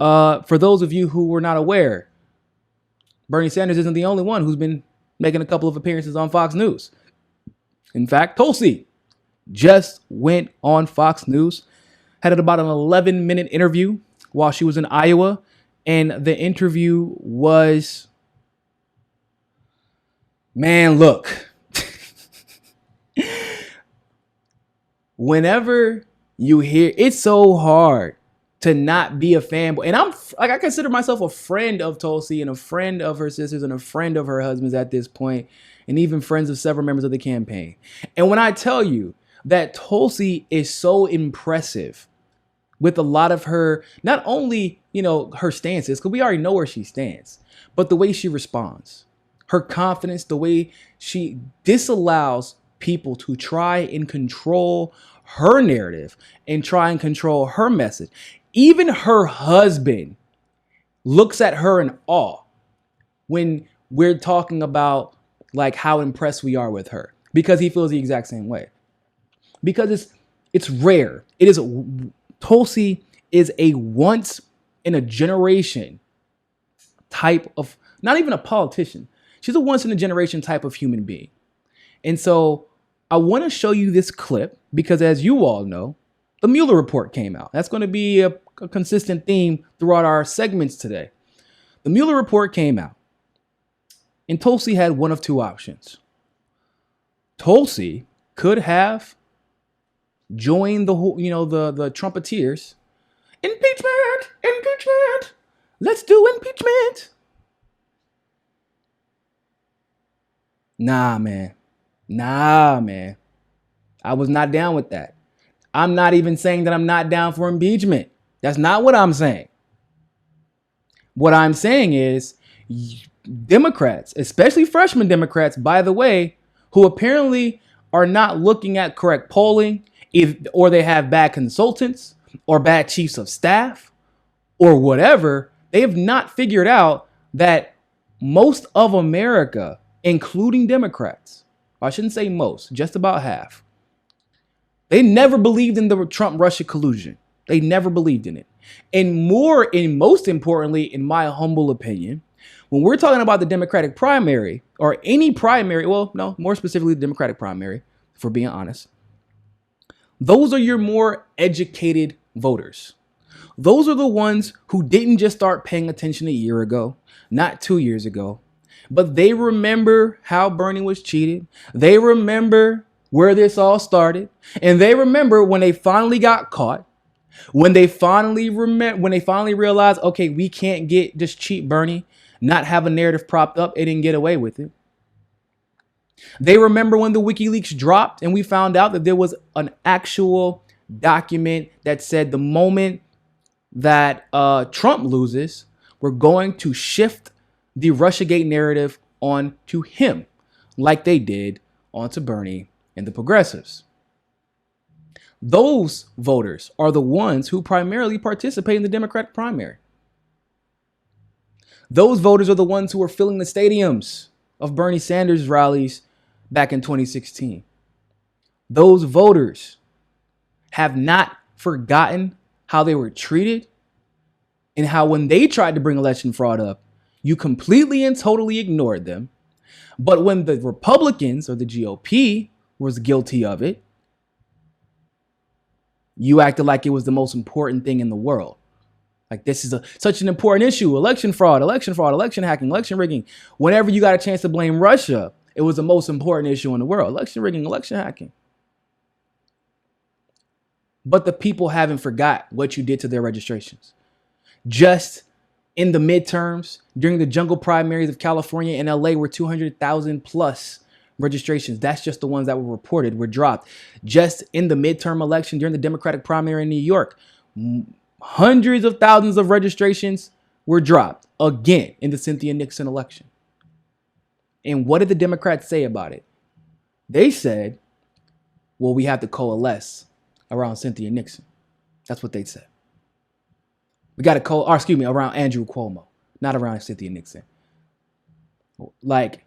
For those of you who were not aware, Bernie Sanders isn't the only one who's been making a couple of appearances on Fox News. In fact, Tulsi just went on Fox News, had about an 11-minute interview while she was in Iowa. And the interview was, man, look, whenever you hear, it's so hard to not be a fanboy. And I consider myself a friend of Tulsi and a friend of her sisters and a friend of her husband's at this point, and even friends of several members of the campaign. And when I tell you that Tulsi is so impressive with a lot of her, not only, her stances, because we already know where she stands, but the way she responds, her confidence, the way she disallows people to try and control her narrative and try and control her message. Even her husband looks at her in awe when we're talking about like how impressed we are with her, because he feels the exact same way. Because it's rare. Tulsi is a once in a generation type of, not even a politician. She's a once in a generation type of human being. And so I want to show you this clip because, as you all know, the Mueller report came out. That's going to be a consistent theme throughout our segments today. The Mueller report came out, and Tulsi had one of two options. Tulsi could have joined the Trumpeteers. Impeachment, let's do impeachment. Nah, man. I was not down with that. I'm not even saying that I'm not down for impeachment. That's not what I'm saying. What I'm saying is Democrats, especially freshman Democrats, by the way, who apparently are not looking at correct polling, or they have bad consultants or bad chiefs of staff or whatever, they have not figured out that most of America, including Democrats, I shouldn't say most, just about half, they never believed in the Trump-Russia collusion. They never believed in it. And most importantly, in my humble opinion, when we're talking about the Democratic primary or any primary, well, no, more specifically the Democratic primary, for being honest, those are your more educated voters. Those are the ones who didn't just start paying attention a year ago, not 2 years ago, but they remember how Bernie was cheated. They remember where this all started. And they remember when they finally got caught, when they finally realized, okay, we can't get this cheap Bernie, not have a narrative propped up and then get away with it. They remember when the WikiLeaks dropped and we found out that there was an actual document that said the moment that Trump loses, we're going to shift the Russiagate narrative onto him, like they did onto Bernie and the progressives. Those voters are the ones who primarily participate in the Democratic primary. Those voters are the ones who are filling the stadiums of Bernie Sanders rallies back in 2016. Those voters have not forgotten how they were treated and how when they tried to bring election fraud up, you completely and totally ignored them. But when the Republicans or the GOP was guilty of it, you acted like it was the most important thing in the world. Like this is such an important issue. Election fraud, election hacking, election rigging. Whenever you got a chance to blame Russia, it was the most important issue in the world. Election rigging, election hacking. But the people haven't forgot what you did to their registrations. Just in the midterms, during the jungle primaries of California and LA, were 200,000 plus registrations. That's just the ones that were reported, were dropped. Just in the midterm election during the Democratic primary in New York, hundreds of thousands of registrations were dropped again in the Cynthia Nixon election. And what did the Democrats say about it? They said, well, we have to coalesce around Cynthia Nixon. That's what they said. We got to around Andrew Cuomo, not around Cynthia Nixon. Like,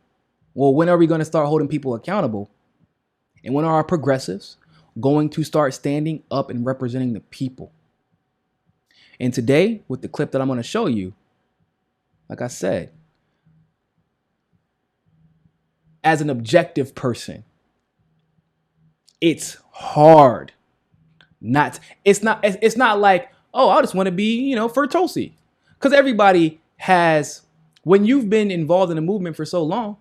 well, when are we going to start holding people accountable? And when are our progressives going to start standing up and representing the people? And today, with the clip that I'm going to show you, like I said, as an objective person, it's hard. It's not like, oh, I just want to be, for Tulsi. Because everybody has, when you've been involved in a movement for so long,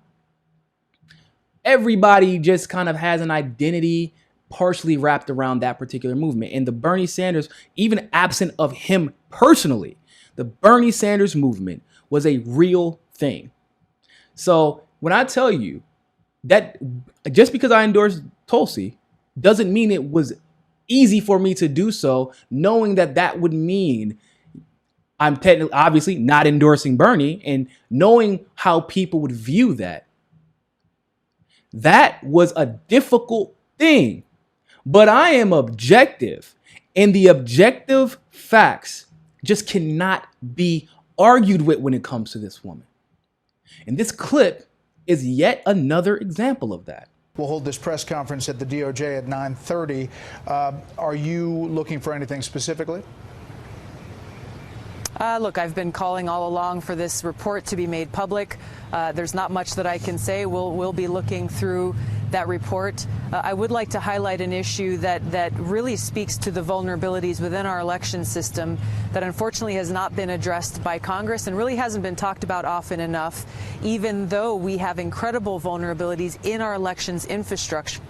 everybody just kind of has an identity partially wrapped around that particular movement. And the Bernie Sanders, even absent of him personally, the Bernie Sanders movement was a real thing. So when I tell you that just because I endorsed Tulsi doesn't mean it was easy for me to do so, knowing that that would mean I'm technically, obviously, not endorsing Bernie, and knowing how people would view that. That was a difficult thing, but I am objective, and the objective facts just cannot be argued with when it comes to this woman. And this clip is yet another example of that. We'll hold this press conference at the DOJ at 9:30. Are you looking for anything specifically? Look, I've been calling all along for this report to be made public. There's not much that I can say. We'll be looking through that report. I would like to highlight an issue that really speaks to the vulnerabilities within our election system that unfortunately has not been addressed by Congress and really hasn't been talked about often enough, even though we have incredible vulnerabilities in our elections infrastructure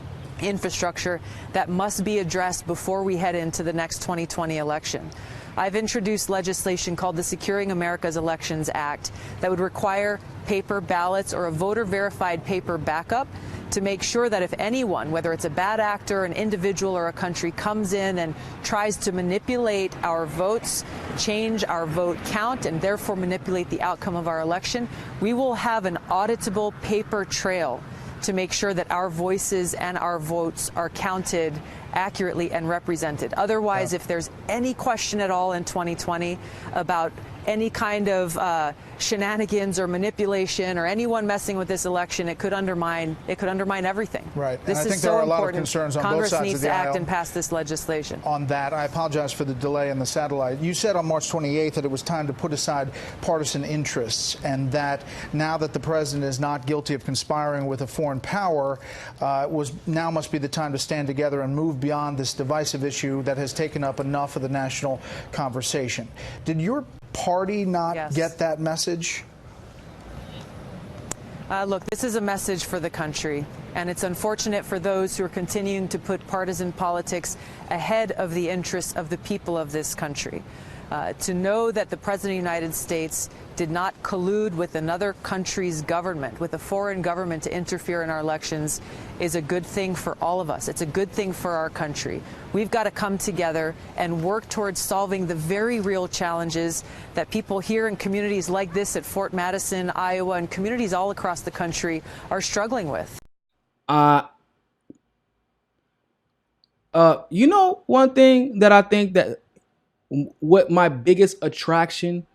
that must be addressed before we head into the next 2020 election. I've introduced legislation called the Securing America's Elections Act that would require paper ballots or a voter-verified paper backup to make sure that if anyone, whether it's a bad actor, an individual, or a country, comes in and tries to manipulate our votes, change our vote count, and therefore manipulate the outcome of our election, we will have an auditable paper trail to make sure that our voices and our votes are counted accurately and represented. Otherwise, if there's any question at all in 2020 about any kind of shenanigans or manipulation or anyone messing with this election, it could undermine everything. Right. This and I is think so there are a lot important. of concerns on Congress both sides needs of the to act aisle and pass this legislation. On that, I apologize for the delay in the satellite. You said on March 28th that it was time to put aside partisan interests, and that now that the president is not guilty of conspiring with a foreign power, now must be the time to stand together and move beyond this divisive issue that has taken up enough of the national conversation. Did your party not get that message? Look, this is a message for the country, and it's unfortunate for those who are continuing to put partisan politics ahead of the interests of the people of this country. To know that the President of the United States did not collude with another country's government, with a foreign government, to interfere in our elections is a good thing for all of us. It's a good thing for our country. We've got to come together and work towards solving the very real challenges that people here in communities like this at Fort Madison, Iowa, and communities all across the country are struggling with. One thing that I think that what my biggest attraction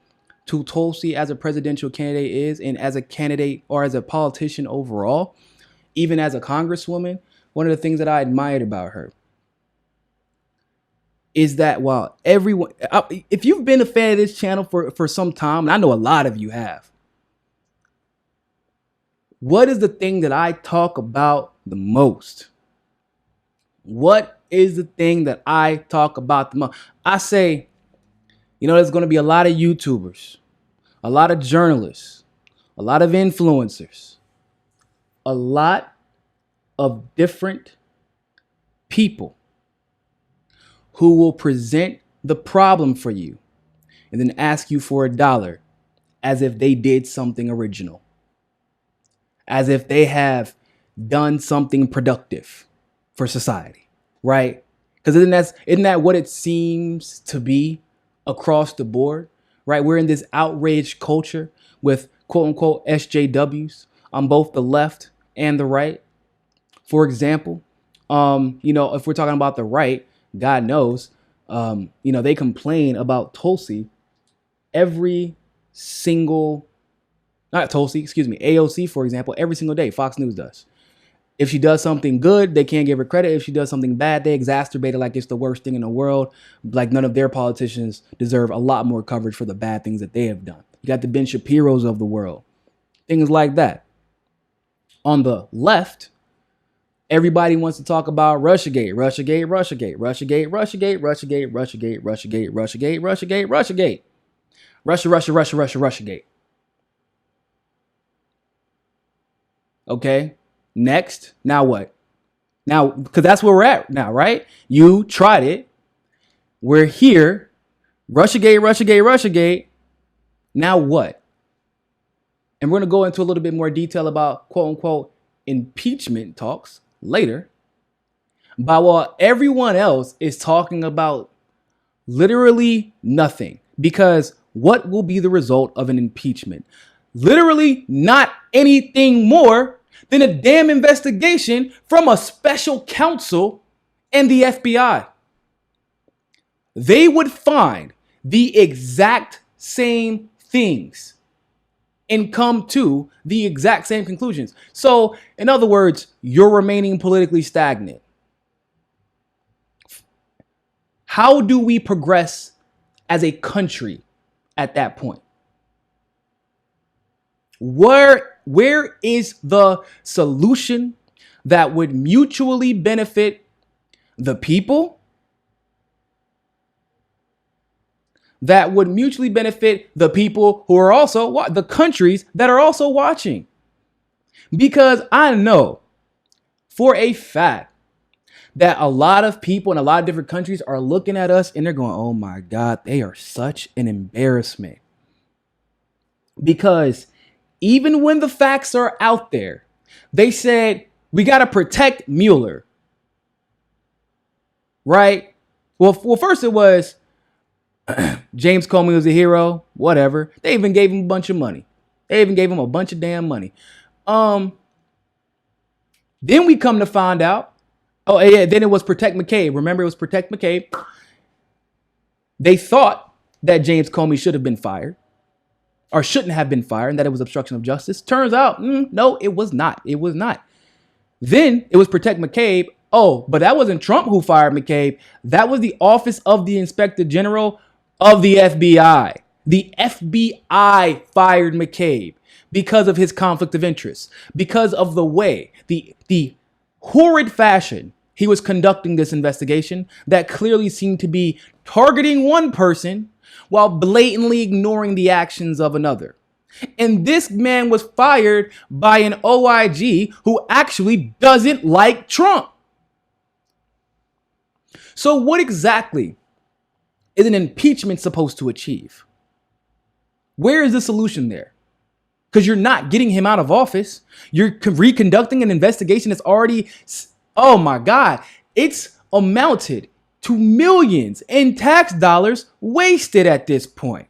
to Tulsi as a presidential candidate is, and as a candidate or as a politician overall, even as a congresswoman, one of the things that I admired about her is that while everyone, if you've been a fan of this channel for some time, and I know a lot of you have, what is the thing that I talk about the most? What is the thing that I talk about the most? I say, there's going to be a lot of YouTubers, a lot of journalists, a lot of influencers, a lot of different people who will present the problem for you and then ask you for $1 as if they did something original, as if they have done something productive for society, right? Because isn't that what it seems to be across the board, right? We're in this outraged culture with quote unquote SJWs on both the left and the right. For example, if we're talking about the right, God knows, they complain about Tulsi every single, not Tulsi, excuse me, AOC, for example, every single day. Fox News does. If she does something good, they can't give her credit. If she does something bad, they exacerbate it like it's the worst thing in the world. Like none of their politicians deserve a lot more coverage for the bad things that they have done. You got the Ben Shapiros of the world. Things like that. On the left, everybody wants to talk about Russiagate, Russiagate, Russiagate, Russiagate, Russiagate, Russiagate, Russiagate, Russiagate, Russiagate, Russiagate, Russiagate. Russiagate. Okay. Next. Now what? Now, because that's where we're at now, right? You tried it. We're here. Russiagate. Now what? And we're going to go into a little bit more detail about quote unquote impeachment talks later. But while everyone else is talking about literally nothing, because what will be the result of an impeachment? Literally not anything more than a damn investigation from a special counsel and the FBI. They would find the exact same things and come to the exact same conclusions. So, in other words, you're remaining politically stagnant. How do we progress as a country at that point? Where is the solution that would mutually benefit the people, that would mutually benefit the people who are also the countries that are also watching? Because I know for a fact that a lot of people in a lot of different countries are looking at us and they're going, oh my God, they are such an embarrassment. Because even when the facts are out there, they said, we got to protect Mueller. Right? Well, first it was James Comey was a hero, whatever. They even gave him a bunch of money. They even gave him a bunch of damn money. Then we come to find out, oh yeah, then it was Protect McCabe. Remember, it was Protect McCabe. They thought that James Comey should have been fired or shouldn't have been fired and that it was obstruction of justice. Turns out, no, it was not. It was not. Then it was Protect McCabe. Oh, but that wasn't Trump who fired McCabe. That was the Office of the Inspector General of the FBI. The FBI fired McCabe because of his conflict of interest, because of the way, the horrid fashion he was conducting this investigation that clearly seemed to be targeting one person while blatantly ignoring the actions of another. And this man was fired by an OIG who actually doesn't like Trump. So what exactly is an impeachment supposed to achieve? Where is the solution there? Because you're not getting him out of office. You're reconducting an investigation that's already, oh my God, it's amounted to millions in tax dollars wasted at this point.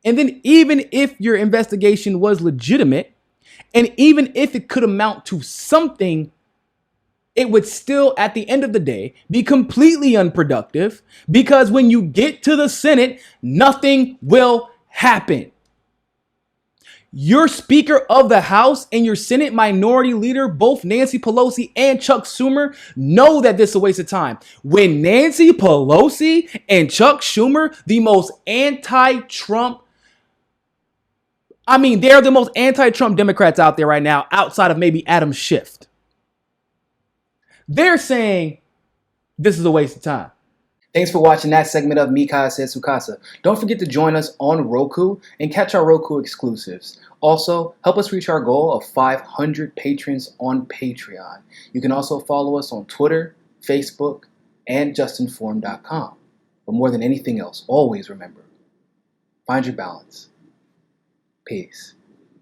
And then even if your investigation was legitimate, and even if it could amount to something, it would still, at the end of the day, be completely unproductive, because when you get to the Senate, nothing will happen. Your Speaker of the House and your Senate Minority Leader, both Nancy Pelosi and Chuck Schumer, know that this is a waste of time. When Nancy Pelosi and Chuck Schumer, the most anti-Trump, they're the most anti-Trump Democrats out there right now, outside of maybe Adam Schiff. They're saying this is a waste of time. Thanks for watching that segment of Mika Says Sukasa. Don't forget to join us on Roku and catch our Roku exclusives. Also, help us reach our goal of 500 patrons on Patreon. You can also follow us on Twitter, Facebook, and JustNForm.com. But more than anything else, always remember, find your balance. Peace.